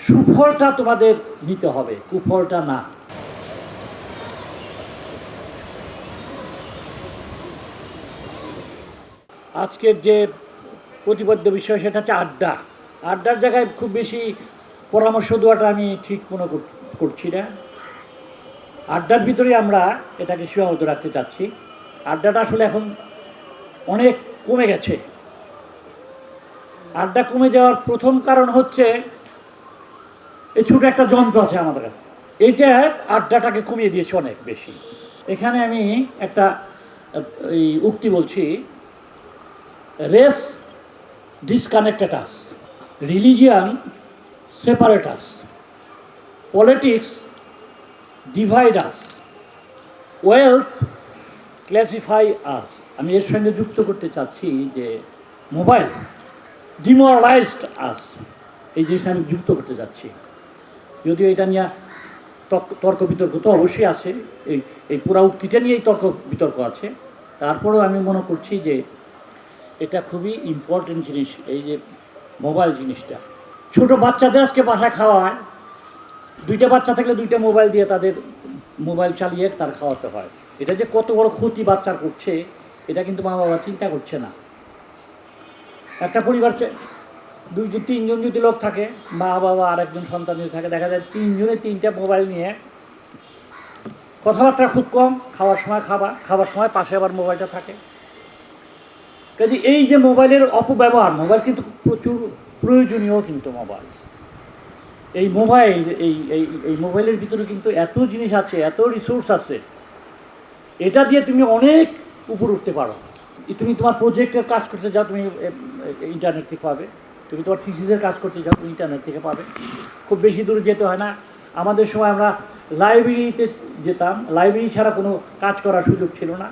সুফলটা তোমাদের নিতে হবে, কুফলটা না। আজকের যে প্রতিপাদ্য বিষয় সেটা হচ্ছে আড্ডা। আড্ডার জায়গায় খুব বেশি পরামর্শ দেওয়াটা আমি ঠিক মনে করছি না। আড্ডার ভিতরে আমরা এটাকে সীমাবদ্ধ রাখতে চাচ্ছি। আড্ডাটা আসলে এখন অনেক কমে গেছে। আড্ডা কমে যাওয়ার প্রথম কারণ হচ্ছে এই ছোটো একটা যন্ত্র আছে আমাদের কাছে, এইটা আড্ডাটাকে কমিয়ে দিয়েছে অনেক বেশি। এখানে আমি একটা এই উক্তি বলছি, রেস ডিসকানেক্টেড আস, রিলিজিয়ান সেপারেট আস, পলিটিক্স ডিভাইড আস, ওয়েলথ ক্লাসিফাই আস। আমি এর সঙ্গে যুক্ত করতে চাচ্ছি যে মোবাইল ডিমোরালাইজড আস, এই জিনিসটা আমি যুক্ত করতে চাচ্ছি। যদিও এটা নিয়ে তর্ক বিতর্ক তো অবশ্যই আছে, এই পুরা উক্তিটা নিয়েই তর্ক বিতর্ক আছে, তারপরেও আমি মনে করছি যে এটা খুবই ইম্পর্টেন্ট জিনিস। এই যে মোবাইল জিনিসটা, ছোট বাচ্চাদের আজকে বাসায় খাওয়ায়, দুইটা বাচ্চা থাকলে দুইটা মোবাইল দিয়ে তাদের মোবাইল চালিয়ে তার খাওয়াতে হয়। এটা যে কত বড় ক্ষতি বাচ্চার করছে এটা কিন্তু মা বাবা চিন্তা করছে না। একটা পরিবার দুইজন তিনজন যদি লোক থাকে, মা বাবা আর একজন সন্তান যদি থাকে, দেখা যায় তিনজনে তিনটা মোবাইল নিয়ে কথাবার্তা খুব কম, খাওয়ার সময় খাবার সময় পাশে আবার মোবাইলটা থাকে। কাজে এই যে মোবাইলের অপব্যবহার, মোবাইল কিন্তু প্রচুর প্রয়োজনীয়, কিন্তু মোবাইল এই মোবাইলের ভিতরে কিন্তু এত জিনিস আছে, এত রিসোর্স আছে, এটা দিয়ে তুমি অনেক উপর উঠতে পারো। তুমি তোমার প্রজেক্টের কাজ করতে যাও, তুমি ইন্টারনেট থেকে পাবে। তুমি তোমার থিসিসের কাজ করতে যাও, তুমি ইন্টারনেট থেকে পাবে। খুব বেশি দূরে যেতে হয় না। আমাদের সময় আমরা লাইব্রেরিতে যেতাম, লাইব্রেরি ছাড়া কোনো কাজ করার সুযোগ ছিল না।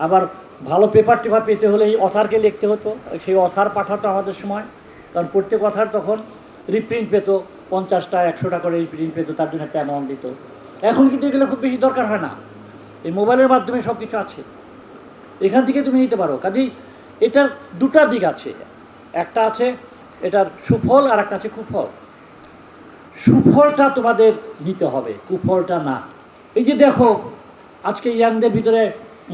আবার ভালো পেপার পেতে হলে এই অথারকে লিখতে হতো, সেই অথার পাঠাতো আমাদের সময়, কারণ প্রত্যেক অথার তখন রিপ্রিন্ট পেত, 50টা 100টা করে রিপ্রিন্ট পেত, তার জন্য একটা অ্যামাউন্ট দিত। এখন কিন্তু এগুলো খুব বেশি দরকার হয় না, এই মোবাইলের মাধ্যমে সব কিছু আছে, এখান থেকে তুমি নিতে পারো। কাজেই এটার দুটা দিক আছে, একটা আছে এটার সুফল আর একটা আছে কুফল। সুফলটা তোমাদের নিতে হবে, কুফলটা না। এই যে দেখো আজকে ইয়াংদের ভিতরে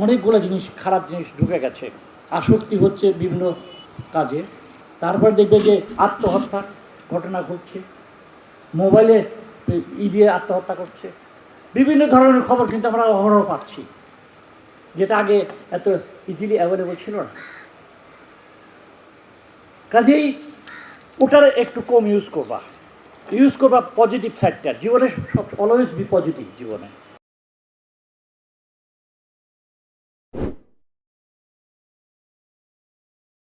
অনেকগুলো জিনিস, খারাপ জিনিস ঢুকে গেছে, আসক্তি হচ্ছে বিভিন্ন কাজে, তারপর দেখবে যে আত্মহত্যা ঘটনা ঘটছে, মোবাইলে দিয়ে আত্মহত্যা করছে, বিভিন্ন ধরনের খবর কিন্তু আমরা অহরহ পাচ্ছি, যেটা আগে এত ইজিলি অ্যাভেলেবল ছিল না। কাজেই ওটার একটু কম ইউজ করবা পজিটিভ সাইডটা। জীবনে সব অলওয়েজ বি পজিটিভ জীবনে।